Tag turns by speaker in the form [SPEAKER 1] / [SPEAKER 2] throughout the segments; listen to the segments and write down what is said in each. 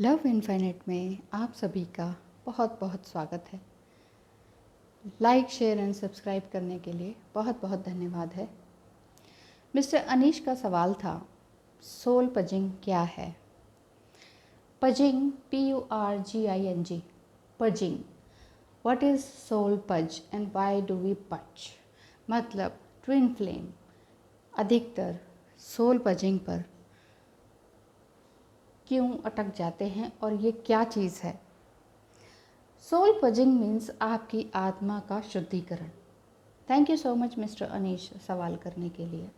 [SPEAKER 1] Love infinite में आप सभी का बहुत बहुत स्वागत है। लाइक, शेयर एंड सब्सक्राइब करने के लिए बहुत बहुत धन्यवाद है। मिस्टर अनीश का सवाल था, सोल पजिंग क्या है? पजिंग, PURGING, पजिंग। व्हाट इज़ सोल पज एंड वाई डू वी पज? मतलब ट्विन फ्लेम अधिकतर सोल पजिंग पर क्यों अटक जाते हैं और ये क्या चीज़ है? सोल पजिंग मीन्स आपकी आत्मा का शुद्धिकरण। Thank you so much mister Anish सवाल करने के लिए।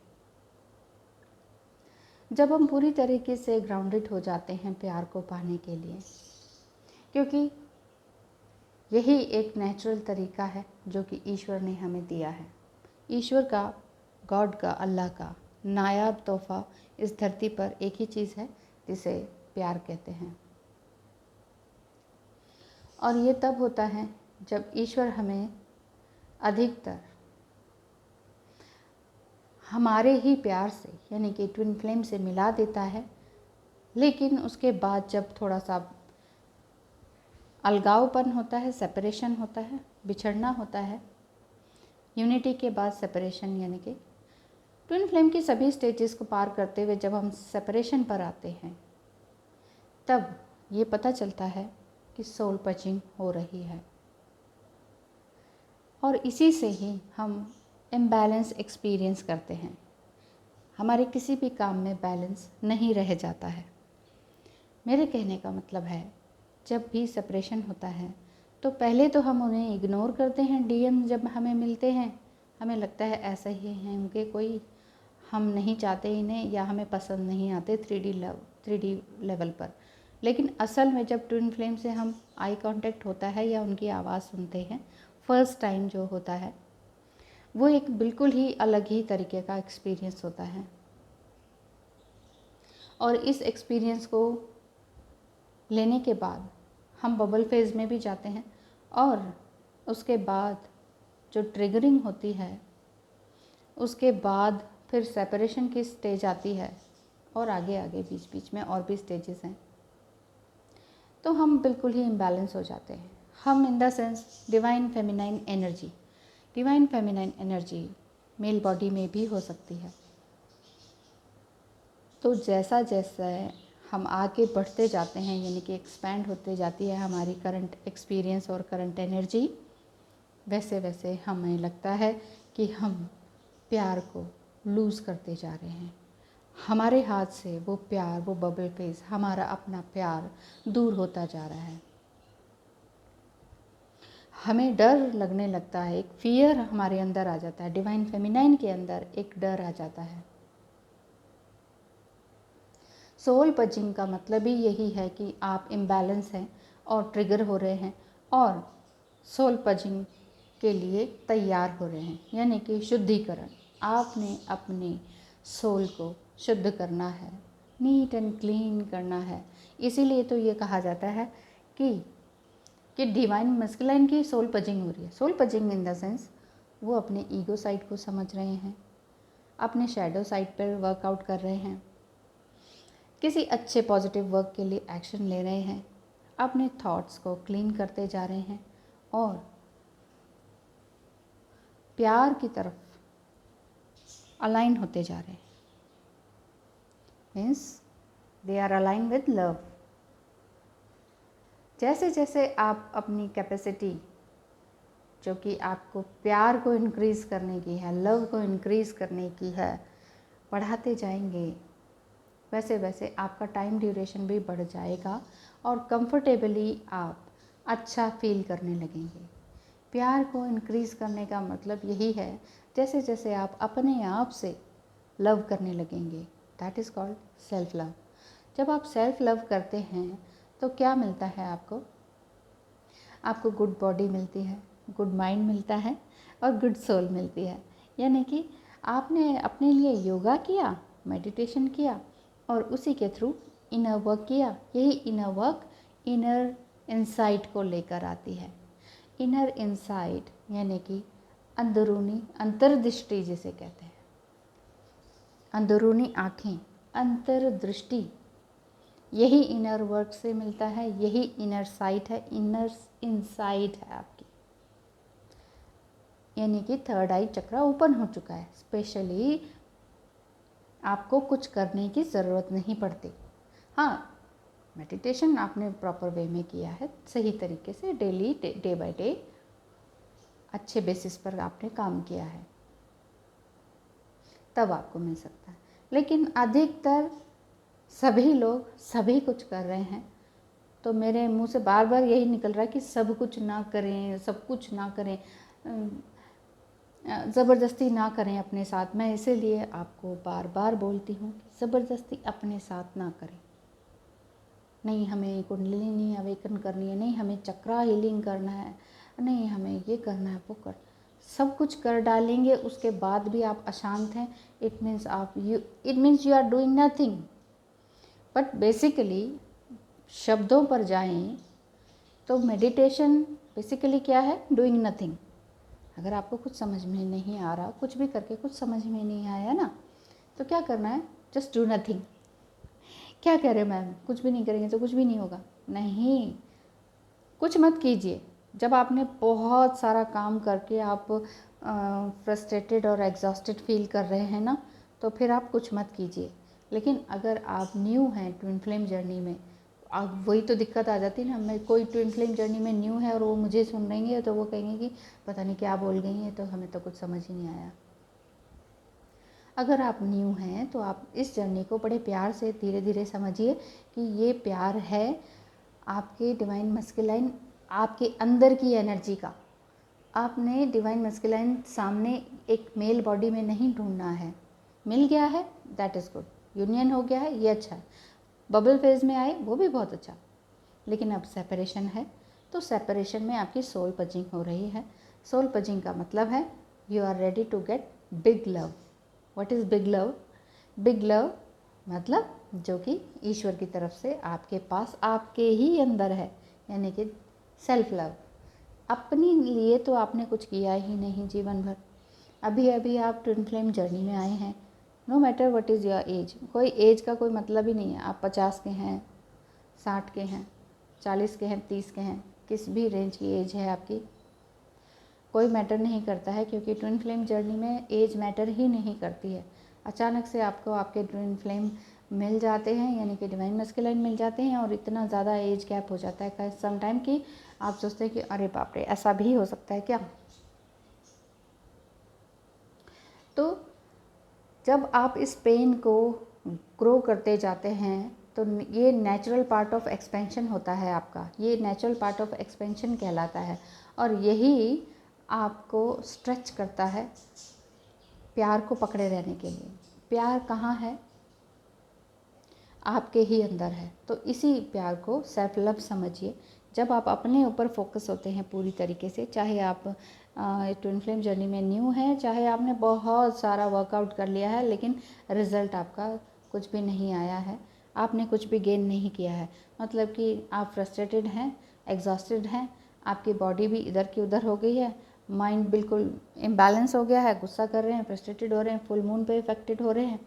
[SPEAKER 1] जब हम पूरी तरीके से ग्राउंडेड हो जाते हैं प्यार को पाने के लिए, क्योंकि यही एक नेचुरल तरीका है जो कि ईश्वर ने हमें दिया है। ईश्वर का, गॉड का, अल्लाह का नायाब तोहफ़ा इस धरती पर एक ही चीज़ है जिसे प्यार कहते हैं। और ये तब होता है जब ईश्वर हमें अधिकतर हमारे ही प्यार से यानी कि ट्विन फ्लेम से मिला देता है, लेकिन उसके बाद जब थोड़ा सा अलगावपन होता है, सेपरेशन होता है, बिछड़ना होता है, यूनिटी के बाद सेपरेशन, यानी कि ट्विन फ्लेम की सभी स्टेजेस को पार करते हुए जब हम सेपरेशन पर आते हैं, तब ये पता चलता है कि सोल पचिंग हो रही है। और इसी से ही हम इम्बैलेंस एक्सपीरियंस करते हैं। हमारे किसी भी काम में बैलेंस नहीं रह जाता है। मेरे कहने का मतलब है, जब भी सेपरेशन होता है तो पहले तो हम उन्हें इग्नोर करते हैं। DM जब हमें मिलते हैं, हमें लगता है ऐसा ही हैं उनके, कोई हम नहीं चाहते इन्हें या हमें पसंद नहीं आते 3D लेवल पर। लेकिन असल में जब ट्विन फ्लेम से हम आई कांटेक्ट होता है या उनकी आवाज़ सुनते हैं फर्स्ट टाइम जो होता है, वो एक बिल्कुल ही अलग ही तरीके का एक्सपीरियंस होता है। और इस एक्सपीरियंस को लेने के बाद हम बबल फेज़ में भी जाते हैं, और उसके बाद जो ट्रिगरिंग होती है, उसके बाद फिर सेपरेशन की स्टेज आती है, और आगे आगे बीच बीच में और भी स्टेजेस हैं। तो हम बिल्कुल ही इम्बैलेंस हो जाते हैं। हम in the sense divine feminine energy male body में भी हो सकती है। तो जैसा जैसा हम आगे बढ़ते जाते हैं, यानी कि एक्सपैंड होते जाती है हमारी करंट एक्सपीरियंस और करंट एनर्जी, वैसे वैसे हमें लगता है कि हम प्यार को लूज़ करते जा रहे हैं। हमारे हाथ से वो प्यार, वो बबल फेस, हमारा अपना प्यार दूर होता जा रहा है। हमें डर लगने लगता है, एक फियर हमारे अंदर आ जाता है। डिवाइन फेमिनाइन के अंदर एक डर आ जाता है। सोल पजिंग का मतलब ही यही है कि आप इम्बैलेंस हैं और ट्रिगर हो रहे हैं और सोल पजिंग के लिए तैयार हो रहे हैं, यानी कि शुद्धिकरण। आपने अपने सोल को शुद्ध करना है, नीट एंड क्लीन करना है। इसीलिए तो ये कहा जाता है कि डिवाइन मस्कुलाइन की सोल पजिंग हो रही है। सोल पजिंग इन द सेंस वो अपने ईगो साइड को समझ रहे हैं, अपने शैडो साइड पर वर्कआउट कर रहे हैं, किसी अच्छे पॉजिटिव वर्क के लिए एक्शन ले रहे हैं, अपने थॉट्स को क्लीन करते जा रहे हैं और प्यार की तरफ अलाइन होते जा रहे हैं। Means they are align with love. जैसे जैसे आप अपनी कैपेसिटी, जो कि आपको प्यार को इंक्रीज़ करने की है, लव को इंक्रीज़ करने की है, बढ़ाते जाएंगे, वैसे वैसे आपका टाइम ड्यूरेशन भी बढ़ जाएगा और कंफर्टेबली आप अच्छा फील करने लगेंगे। प्यार को इंक्रीज़ करने का मतलब यही है, जैसे जैसे आप अपने आप से लव करने लगेंगे, that is called self love. जब आप सेल्फ लव करते हैं तो क्या मिलता है आपको? आपको गुड बॉडी मिलती है, गुड माइंड मिलता है और गुड सोल मिलती है। यानी कि आपने अपने लिए योगा किया, मेडिटेशन किया और उसी के थ्रू इनर वर्क किया। यही इनर वर्क इनर इंसाइट को लेकर आती है। इनर इंसाइट यानी कि अंदरूनी अंतर्दृष्टि जिसे कहते हैं, अंदरूनी आँखें, अंतर्दृष्टि यही इनर वर्क से मिलता है, यही इनर साइट है, इनर इनसाइड है आपकी, यानी कि थर्ड आई चक्रा ओपन हो चुका है। स्पेशली आपको कुछ करने की ज़रूरत नहीं पड़ती। हाँ, मेडिटेशन आपने प्रॉपर वे में किया है, सही तरीके से डेली डे बाय डे अच्छे बेसिस पर आपने काम किया है, तब आपको मिल सकता है। लेकिन अधिकतर सभी लोग सभी कुछ कर रहे हैं, तो मेरे मुंह से बार बार यही निकल रहा है कि सब कुछ ना करें, सब कुछ ना करें, ज़बरदस्ती ना करें अपने साथ। मैं इसीलिए आपको बार बार बोलती हूँ कि ज़बरदस्ती अपने साथ ना करें। नहीं हमें कुंडलिनी अवेकन करनी है, नहीं हमें चक्रा हीलिंग करना है, नहीं हमें ये करना है, वो कर, सब कुछ कर डालेंगे, उसके बाद भी आप अशांत हैं, it means you are doing nothing. But basically शब्दों पर जाएं तो मेडिटेशन बेसिकली क्या है? Doing nothing. अगर आपको कुछ समझ में नहीं आ रहा, कुछ भी करके कुछ समझ में नहीं आया ना, तो क्या करना है? Just do nothing. क्या कह रहे मैम, कुछ भी नहीं करेंगे तो कुछ भी नहीं होगा? नहीं, कुछ मत कीजिए। जब आपने बहुत सारा काम करके आप फ्रस्ट्रेटेड और एग्जॉस्टेड फील कर रहे हैं ना, तो फिर आप कुछ मत कीजिए। लेकिन अगर आप न्यू हैं ट्विन फ्लेम जर्नी में, अब वही तो दिक्कत आ जाती है ना। मैं कोई ट्विन फ्लेम जर्नी में न्यू है और वो मुझे सुन रही है, तो वो कहेंगे कि पता नहीं क्या बोल गई है, तो हमें तो कुछ समझ ही नहीं आया। अगर आप न्यू हैं तो आप इस जर्नी को बड़े प्यार से धीरे धीरे समझिए कि ये प्यार है आपके डिवाइन मस्कुलाइन, आपके अंदर की एनर्जी का। आपने डिवाइन मस्कुलाइन सामने एक मेल बॉडी में नहीं ढूंढना है। मिल गया है, दैट इज़ गुड। यूनियन हो गया है, ये अच्छा है। बबल फेज में आए, वो भी बहुत अच्छा। लेकिन अब सेपरेशन है, तो सेपरेशन में आपकी सोल पजिंग हो रही है। सोल पजिंग का मतलब है you are ready to get big love. What is big love? Big love मतलब जो कि ईश्वर की तरफ से आपके पास, आपके ही अंदर है, यानी कि सेल्फ लव। अपने लिए तो आपने कुछ किया ही नहीं जीवन भर। अभी अभी आप ट्विन फ्लेम जर्नी में आए हैं। No matter what is your age, कोई एज का कोई मतलब ही नहीं है। आप 50 के हैं, 60 के हैं, 40 के हैं, 30 के हैं, किस भी रेंज की एज है आपकी, कोई मैटर नहीं करता है। क्योंकि ट्विन फ्लेम जर्नी में एज मैटर ही नहीं करती है। अचानक से आपको आपके ट्विन फ्लेम मिल जाते हैं, यानी कि डिवाइन मस्कुलाइन मिल जाते हैं, और इतना ज़्यादा एज गैप हो जाता है सम टाइम कि आप सोचते हैं कि अरे बाप रे, ऐसा भी हो सकता है क्या? तो जब आप इस पेन को ग्रो करते जाते हैं, तो ये नेचुरल पार्ट ऑफ एक्सपेंशन होता है आपका, ये नेचुरल पार्ट ऑफ एक्सपेंशन कहलाता है। और यही आपको स्ट्रेच करता है प्यार को पकड़े रहने के लिए। प्यार कहाँ है? आपके ही अंदर है। तो इसी प्यार को सेल्फ लव समझिए। जब आप अपने ऊपर फोकस होते हैं पूरी तरीके से, चाहे आप ट्विन फ्लेम जर्नी में न्यू हैं, चाहे आपने बहुत सारा वर्कआउट कर लिया है लेकिन रिज़ल्ट आपका कुछ भी नहीं आया है, आपने कुछ भी गेन नहीं किया है, मतलब कि आप फ्रस्ट्रेटेड हैं, एग्जॉस्टेड हैं, आपकी बॉडी भी इधर की उधर हो गई है, माइंड बिल्कुल इम्बैलेंस हो गया है, गुस्सा कर रहे हैं, फ्रस्ट्रेटेड हो रहे हैं, फुल मून पे इफेक्टेड हो रहे हैं,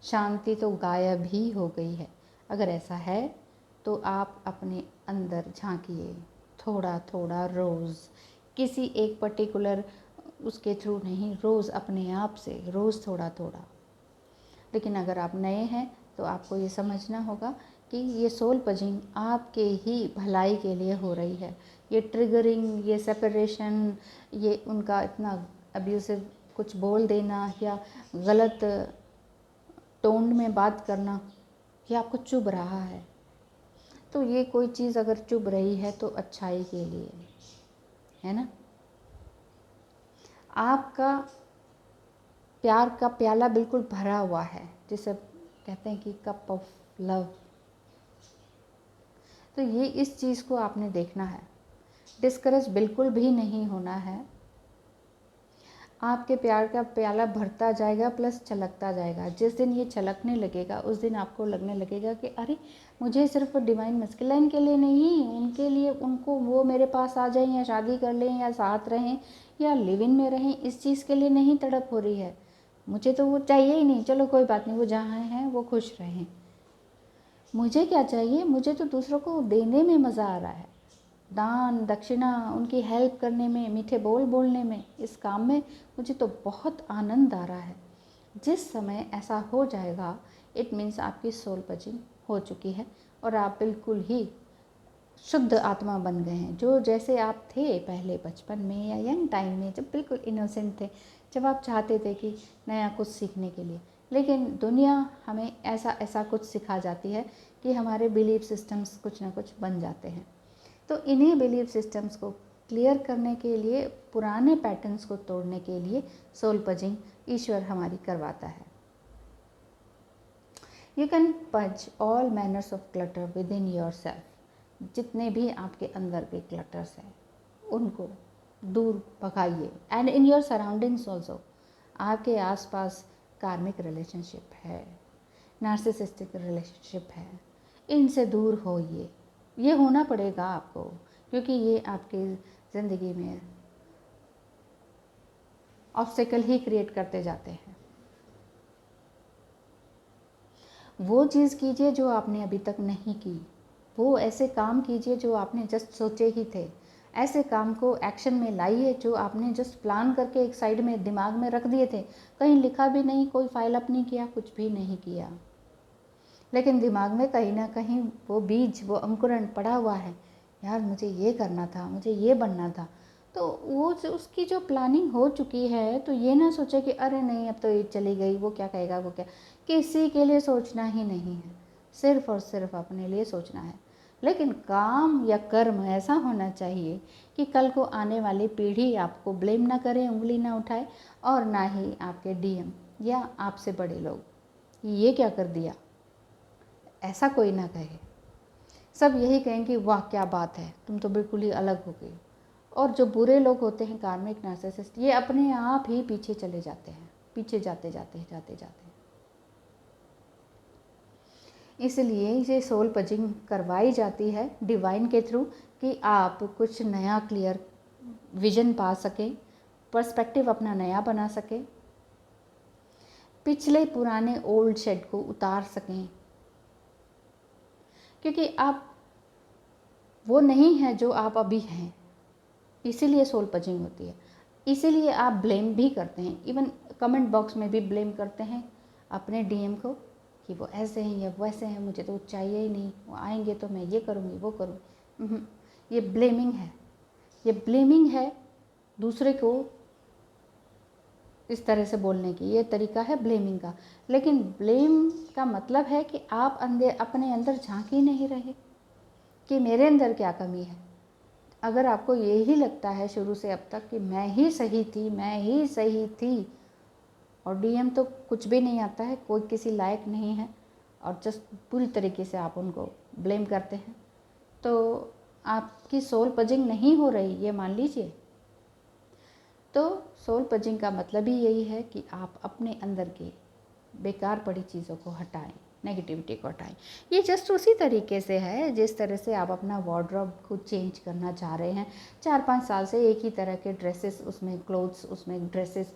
[SPEAKER 1] शांति तो गायब ही हो गई है। अगर ऐसा है तो आप अपने अंदर झांकिए, थोड़ा थोड़ा रोज़, किसी एक पर्टिकुलर उसके थ्रू नहीं, रोज़ अपने आप से, रोज़ थोड़ा थोड़ा। लेकिन अगर आप नए हैं तो आपको ये समझना होगा कि ये सोल पजिंग आपके ही भलाई के लिए हो रही है। ये ट्रिगरिंग, ये सेपरेशन, ये उनका इतना अब्यूसिव कुछ बोल देना या गलत टोन में बात करना, ये आपको चुभ रहा है। तो ये कोई चीज़ अगर चुभ रही है तो अच्छाई के लिए है ना। आपका प्यार का प्याला बिल्कुल भरा हुआ है, जिसे कहते हैं कि कप ऑफ लव। तो ये इस चीज़ को आपने देखना है, डिस्करेज बिल्कुल भी नहीं होना है। आपके प्यार का प्याला भरता जाएगा प्लस छलकता जाएगा। जिस दिन ये छलकने लगेगा उस दिन आपको लगने लगेगा कि अरे मुझे सिर्फ डिवाइन मस्कुलाइन के लिए नहीं, उनके लिए, उनको वो मेरे पास आ जाएं या शादी कर लें या साथ रहें या लिव इन में रहें, इस चीज़ के लिए नहीं तड़प हो रही है। मुझे तो वो चाहिए ही नहीं, चलो कोई बात नहीं, वो जहाँ हैं वो खुश रहें। मुझे क्या चाहिए, मुझे तो दूसरों को देने में मज़ा आ रहा है, दान दक्षिणा, उनकी हेल्प करने में, मीठे बोल बोलने में, इस काम में मुझे तो बहुत आनंद आ रहा है। जिस समय ऐसा हो जाएगा, इट मीन्स आपकी सोल पजिंग हो चुकी है और आप बिल्कुल ही शुद्ध आत्मा बन गए हैं। जो जैसे आप थे पहले बचपन में या यंग टाइम में, जब बिल्कुल इनोसेंट थे, जब आप चाहते थे कि नया कुछ सीखने के लिए, लेकिन दुनिया हमें ऐसा ऐसा कुछ सिखा जाती है कि हमारे बिलीफ सिस्टम्स कुछ ना कुछ बन जाते हैं। तो इन्हीं बिलीफ सिस्टम्स को क्लियर करने के लिए, पुराने पैटर्न्स को तोड़ने के लिए सोल पजिंग ईश्वर हमारी करवाता है। You can purge all manners of clutter within yourself. जितने भी आपके अंदर के क्लटर्स हैं उनको दूर भगाइए। And in your surroundings also, आपके आसपास कार्मिक रिलेशनशिप है, नार्सिसिस्टिक रिलेशनशिप है, इनसे दूर होइए। ये होना पड़ेगा आपको, क्योंकि ये आपकी ज़िंदगी में ऑब्स्टेकल ही क्रिएट करते जाते हैं। वो चीज़ कीजिए जो आपने अभी तक नहीं की, वो ऐसे काम कीजिए जो आपने जस्ट सोचे ही थे, ऐसे काम को एक्शन में लाइए जो आपने जस्ट प्लान करके एक साइड में दिमाग में रख दिए थे, कहीं लिखा भी नहीं, कोई फाइल अप नहीं किया, कुछ भी नहीं किया, लेकिन दिमाग में कहीं ना कहीं वो बीज, वो अंकुरण पड़ा हुआ है, यार मुझे ये करना था, मुझे ये बनना था। तो वो उसकी जो प्लानिंग हो चुकी है, तो ये ना सोचे कि अरे नहीं अब तो ये चली गई, वो क्या कहेगा, वो क्या, किसी के लिए सोचना ही नहीं है, सिर्फ और सिर्फ अपने लिए सोचना है। लेकिन काम या कर्म ऐसा होना चाहिए कि कल को आने वाली पीढ़ी आपको ब्लेम ना करे, उंगली ना उठाए, और ना ही आपके डीएम या आपसे बड़े लोग ये क्या कर दिया, ऐसा कोई ना कहे। सब यही कहें कि वाह क्या बात है, तुम तो बिल्कुल ही अलग हो गई। और जो बुरे लोग होते हैं, कार्मिक नार्सिसिस्ट, ये अपने आप ही पीछे चले जाते हैं, पीछे जाते जाते जाते जाते हैं। इसलिए ये सोल पजिंग करवाई जाती है डिवाइन के थ्रू कि आप कुछ नया क्लियर विजन पा सकें, पर्सपेक्टिव अपना नया बना सकें, पिछले पुराने ओल्ड शेड को उतार सकें, क्योंकि आप वो नहीं है जो आप अभी हैं। इसीलिए सोल पजिंग होती है, इसीलिए आप ब्लेम भी करते हैं, इवन कमेंट बॉक्स में भी ब्लेम करते हैं अपने डीएम को कि वो ऐसे हैं या वैसे हैं, मुझे तो चाहिए ही नहीं, वो आएंगे तो मैं ये करूँगी वो करूँगी। ये ब्लेमिंग है, ये ब्लेमिंग है दूसरे को इस तरह से बोलने की, ये तरीका है ब्लेमिंग का। लेकिन ब्लेम का मतलब है कि आप अंदर अपने अंदर झांक ही नहीं रहे कि मेरे अंदर क्या कमी है। अगर आपको यही लगता है शुरू से अब तक कि मैं ही सही थी, मैं ही सही थी, और डीएम तो कुछ भी नहीं आता है, कोई किसी लायक नहीं है, और जस्ट पूरी तरीके से आप उनको ब्लेम करते हैं, तो आपकी सोल पजिंग नहीं हो रही, ये मान लीजिए। तो सोल पजिंग का मतलब ही यही है कि आप अपने अंदर के बेकार पड़ी चीज़ों को हटाएं, नेगेटिविटी को हटाएं। ये जस्ट उसी तरीके से है जिस तरह से आप अपना वार्डरोब को चेंज करना चाह रहे हैं। 4-5 साल से एक ही तरह के ड्रेसेस, उसमें क्लोथ्स, उसमें ड्रेसेस,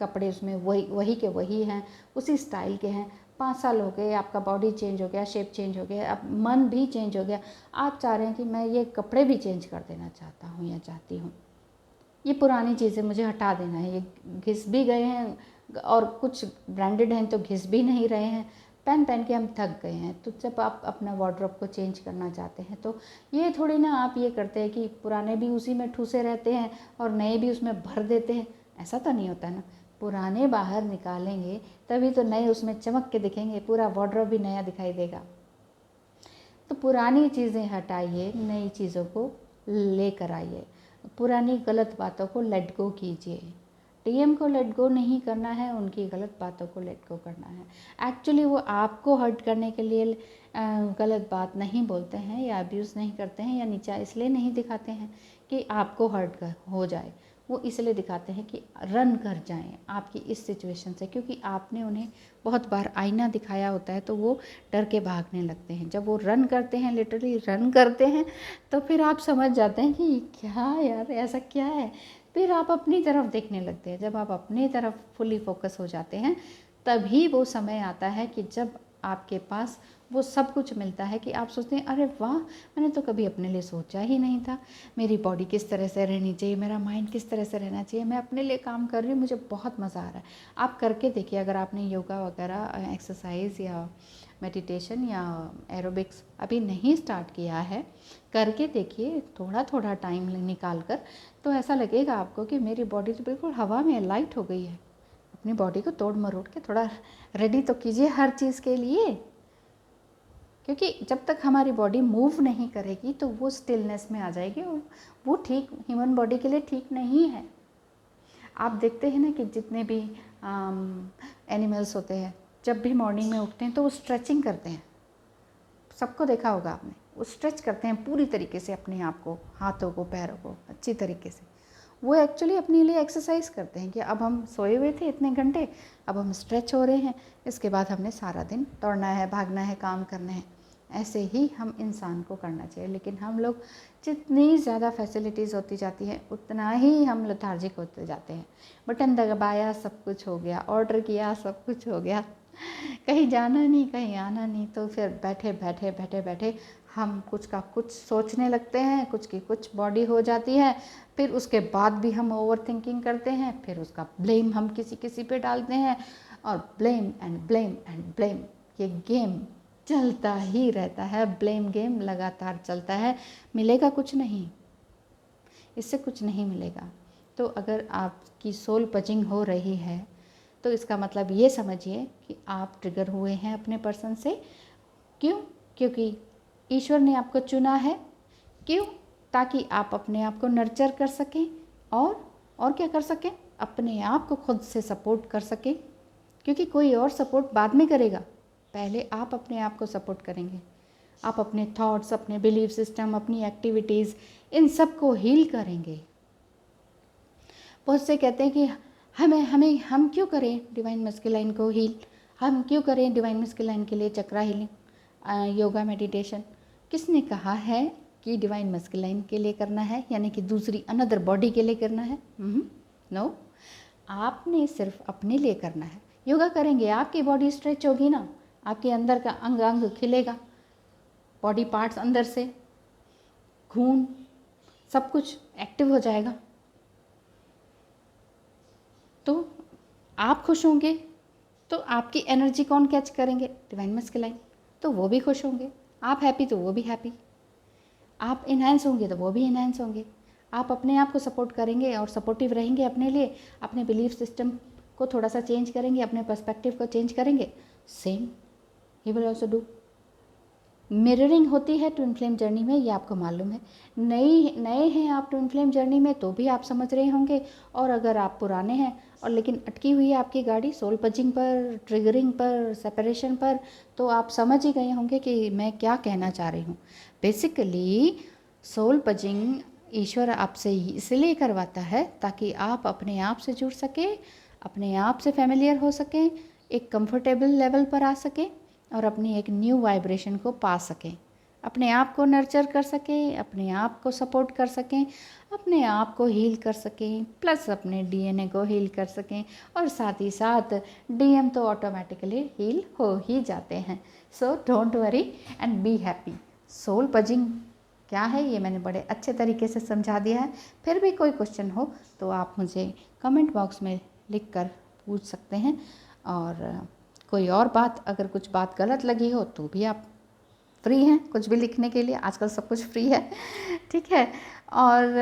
[SPEAKER 1] कपड़े उसमें वही के वही हैं, उसी स्टाइल के हैं। 5 साल हो गए, आपका बॉडी चेंज हो गया, शेप चेंज हो गया, अब मन भी चेंज हो गया। आप चाह रहे हैं कि मैं ये कपड़े भी चेंज कर देना चाहता हूँ या चाहती हूँ, ये पुरानी चीज़ें मुझे हटा देना है, ये घिस भी गए हैं, और कुछ ब्रांडेड हैं तो घिस भी नहीं रहे हैं, पहन पहन के हम थक गए हैं। तो जब आप अपना वार्डरोब को चेंज करना चाहते हैं, तो ये थोड़ी ना आप ये करते हैं कि पुराने भी उसी में ठूसे रहते हैं और नए भी उसमें भर देते हैं, ऐसा तो नहीं होता ना। पुराने बाहर निकालेंगे तभी तो नए उसमें चमक के दिखेंगे, पूरा वार्डरोब भी नया दिखाई देगा। तो पुरानी चीज़ें हटाइए, नई चीज़ों को लेकर आइए, पुरानी गलत बातों को लेट गो कीजिए। डीएम को लेट गो नहीं करना है, उनकी गलत बातों को लेट गो करना है। एक्चुअली वो आपको हर्ट करने के लिए गलत बात नहीं बोलते हैं या अब्यूज़ नहीं करते हैं या नीचा इसलिए नहीं दिखाते हैं कि आपको हर्ट हो जाए, वो इसलिए दिखाते हैं कि रन कर जाएं आपकी इस सिचुएशन से, क्योंकि आपने उन्हें बहुत बार आईना दिखाया होता है, तो वो डर के भागने लगते हैं। जब वो रन करते हैं, लिटरली रन करते हैं, तो फिर आप समझ जाते हैं कि क्या यार ऐसा क्या है, फिर आप अपनी तरफ देखने लगते हैं। जब आप अपनी तरफ फुली फोकस हो जाते हैं, तभी वो समय आता है कि जब आपके पास वो सब कुछ मिलता है कि आप सोचते हैं अरे वाह, मैंने तो कभी अपने लिए सोचा ही नहीं था, मेरी बॉडी किस तरह से रहनी चाहिए, मेरा माइंड किस तरह से रहना चाहिए, मैं अपने लिए काम कर रही हूँ, मुझे बहुत मज़ा आ रहा है। आप करके देखिए, अगर आपने योगा वगैरह एक्सरसाइज या मेडिटेशन या एरोबिक्स अभी नहीं स्टार्ट किया है, करके देखिए थोड़ा थोड़ा टाइम निकाल कर, तो ऐसा लगेगा आपको कि मेरी बॉडी तो बिल्कुल हवा में लाइट हो गई है। अपनी बॉडी को तोड़ मरोड़ के थोड़ा रेडी तो कीजिए हर चीज़ के लिए, क्योंकि जब तक हमारी बॉडी मूव नहीं करेगी तो वो स्टिलनेस में आ जाएगी और वो ठीक ह्यूमन बॉडी के लिए ठीक नहीं है। आप देखते हैं ना कि जितने भी एनिमल्स होते हैं, जब भी मॉर्निंग में उठते हैं तो वो स्ट्रेचिंग करते हैं, सबको देखा होगा आपने, वो स्ट्रेच करते हैं पूरी तरीके से अपने आप को, हाथों को, पैरों को अच्छी तरीके से। वो एक्चुअली अपने लिए एक्सरसाइज करते हैं कि अब हम सोए हुए थे इतने घंटे, अब हम स्ट्रेच हो रहे हैं, इसके बाद हमने सारा दिन दौड़ना है, भागना है, काम करना है। ऐसे ही हम इंसान को करना चाहिए। लेकिन हम लोग जितनी ज़्यादा फैसिलिटीज़ होती जाती हैं उतना ही हम लेथार्जिक होते जाते हैं। बटन दबाया सब कुछ हो गया, ऑर्डर किया सब कुछ हो गया, कहीं जाना नहीं, कहीं आना नहीं, तो फिर बैठे बैठे बैठे बैठे हम कुछ का कुछ सोचने लगते हैं, कुछ की कुछ बॉडी हो जाती है। फिर उसके बाद भी हम ओवर थिंकिंग करते हैं, फिर उसका ब्लेम हम किसी किसी पे डालते हैं, और blame and blame and blame, ये गेम चलता ही रहता है। ब्लेम गेम लगातार चलता है, मिलेगा कुछ नहीं, इससे कुछ नहीं मिलेगा। तो अगर आपकी सोल पजिंग हो रही है तो इसका मतलब ये समझिए कि आप ट्रिगर हुए हैं अपने पर्सन से। क्यों? क्योंकि ईश्वर ने आपको चुना है। क्यों? ताकि आप अपने आप को नर्चर कर सकें और क्या कर सकें, अपने आप को खुद से सपोर्ट कर सकें, क्योंकि कोई और सपोर्ट बाद में करेगा, पहले आप अपने आप को सपोर्ट करेंगे। आप अपने थॉट्स, अपने बिलीफ सिस्टम, अपनी एक्टिविटीज़, इन सब को हील करेंगे। बहुत से कहते हैं कि हम क्यों करें डिवाइन मस्कुलाइन को हील, हम क्यों करें डिवाइन मस्कुलाइन के लिए चक्रा हीलिंग, योगा, मेडिटेशन। किसने कहा है कि डिवाइन मस्कुलाइन के लिए करना है, यानी कि दूसरी अनदर बॉडी के लिए करना है? नो, आपने सिर्फ अपने लिए करना है। योगा करेंगे, आपकी बॉडी स्ट्रेच होगी ना, आपके अंदर का अंग अंग खिलेगा, बॉडी पार्ट्स अंदर से, खून, सब कुछ एक्टिव हो जाएगा। तो आप खुश होंगे तो आपकी एनर्जी कौन कैच करेंगे? Divine masculine. तो वो भी खुश होंगे। आप हैप्पी तो वो भी हैप्पी। आप इन्हेंस होंगे तो वो भी इन्हेंस होंगे। आप अपने आप को सपोर्ट करेंगे और सपोर्टिव रहेंगे अपने लिए, अपने बिलीफ सिस्टम को थोड़ा सा चेंज करेंगे, अपने पर्सपेक्टिव को चेंज करेंगे, same he will also do. Mirroring होती है ट्विन फ्लेम जर्नी में, ये आपको मालूम है। नए हैं आप ट्विन फ्लेम जर्नी में तो भी आप समझ रहे होंगे, और अगर आप पुराने हैं और लेकिन अटकी हुई है आपकी गाड़ी सोल पजिंग पर, ट्रिगरिंग पर, सेपरेशन पर, तो आप समझ ही गए होंगे कि मैं क्या कहना चाह रही हूँ। बेसिकली सोल पजिंग ईश्वर आपसे इसलिए करवाता है ताकि आप अपने आप से जुड़ सकें, अपने आप से फैमिलियर हो सकें, एक कंफर्टेबल लेवल पर आ सकें और अपनी एक न्यू वाइब्रेशन को पा सकें, अपने आप को नर्चर कर सकें, अपने आप को सपोर्ट कर सकें, अपने आप को हील कर सकें, प्लस अपने डीएनए को हील कर सकें, और साथ ही साथ डीएम तो ऑटोमेटिकली हील हो ही जाते हैं। So don't worry and be happy. Soul purging क्या है ये मैंने बड़े अच्छे तरीके से समझा दिया है। फिर भी कोई क्वेश्चन हो तो आप मुझे कमेंट बॉक्स में लिख कर पूछ सकते हैं, और कोई और बात, अगर कुछ बात गलत लगी हो तो भी आप फ्री हैं कुछ भी लिखने के लिए, आजकल सब कुछ फ्री है, ठीक है। और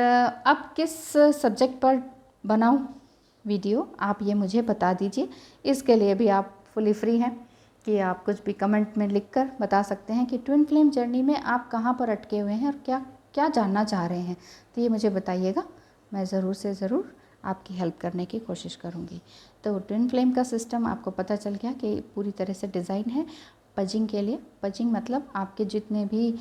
[SPEAKER 1] अब किस सब्जेक्ट पर बनाऊं वीडियो, आप ये मुझे बता दीजिए। इसके लिए भी आप फुली फ्री हैं कि आप कुछ भी कमेंट में लिखकर बता सकते हैं कि ट्विन फ्लेम जर्नी में आप कहाँ पर अटके हुए हैं और क्या क्या जानना चाह रहे हैं, तो ये मुझे बताइएगा। मैं ज़रूर से ज़रूर आपकी हेल्प करने की कोशिश करूँगी। तो ट्विन फ्लेम का सिस्टम आपको पता चल गया कि पूरी तरह से डिज़ाइन है पजिंग के लिए। पजिंग मतलब आपके जितने भी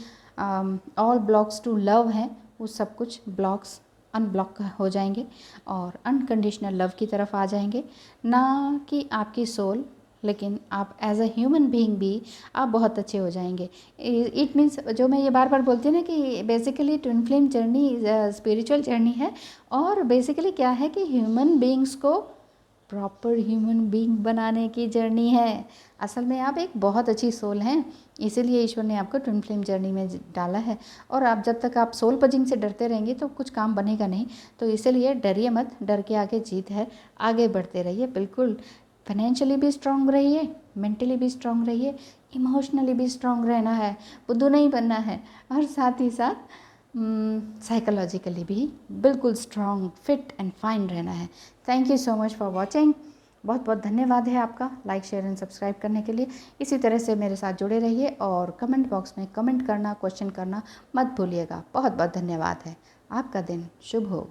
[SPEAKER 1] ऑल ब्लॉक्स टू लव हैं वो सब कुछ ब्लॉक्स अनब्लॉक हो जाएंगे और अनकंडीशनल लव की तरफ आ जाएंगे। ना कि आपकी सोल, लेकिन आप एज अ ह्यूमन बीइंग भी आप बहुत अच्छे हो जाएंगे। इट मीन्स, जो मैं ये बार बार बोलती हूँ ना कि basically twin flame journey spiritual journey है, और बेसिकली क्या है कि ह्यूमन बीइंग्स को प्रॉपर ह्यूमन बीइंग बनाने की जर्नी है। असल में आप एक बहुत अच्छी सोल हैं, इसीलिए ईश्वर ने आपको ट्विन फ्लेम जर्नी में डाला है। और आप जब तक आप सोल पजिंग से डरते रहेंगे तो कुछ काम बनेगा नहीं। तो इसीलिए डरिए मत, डर के आगे जीत है, आगे बढ़ते रहिए। बिल्कुल फाइनेंशियली भी स्ट्रांग रहिए, मेंटली भी स्ट्रांग रहिए, इमोशनली भी स्ट्रांग रहना है, बुद्धू नहीं बनना है, और साथ ही साथ साइकोलॉजिकली भी बिल्कुल स्ट्रांग, फिट एंड फाइन रहना है। Thank you so much for watching. बहुत बहुत धन्यवाद है आपका लाइक, शेयर एंड सब्सक्राइब करने के लिए। इसी तरह से मेरे साथ जुड़े रहिए और कमेंट बॉक्स में कमेंट करना, क्वेश्चन करना मत भूलिएगा। बहुत बहुत धन्यवाद है। आपका दिन शुभ हो।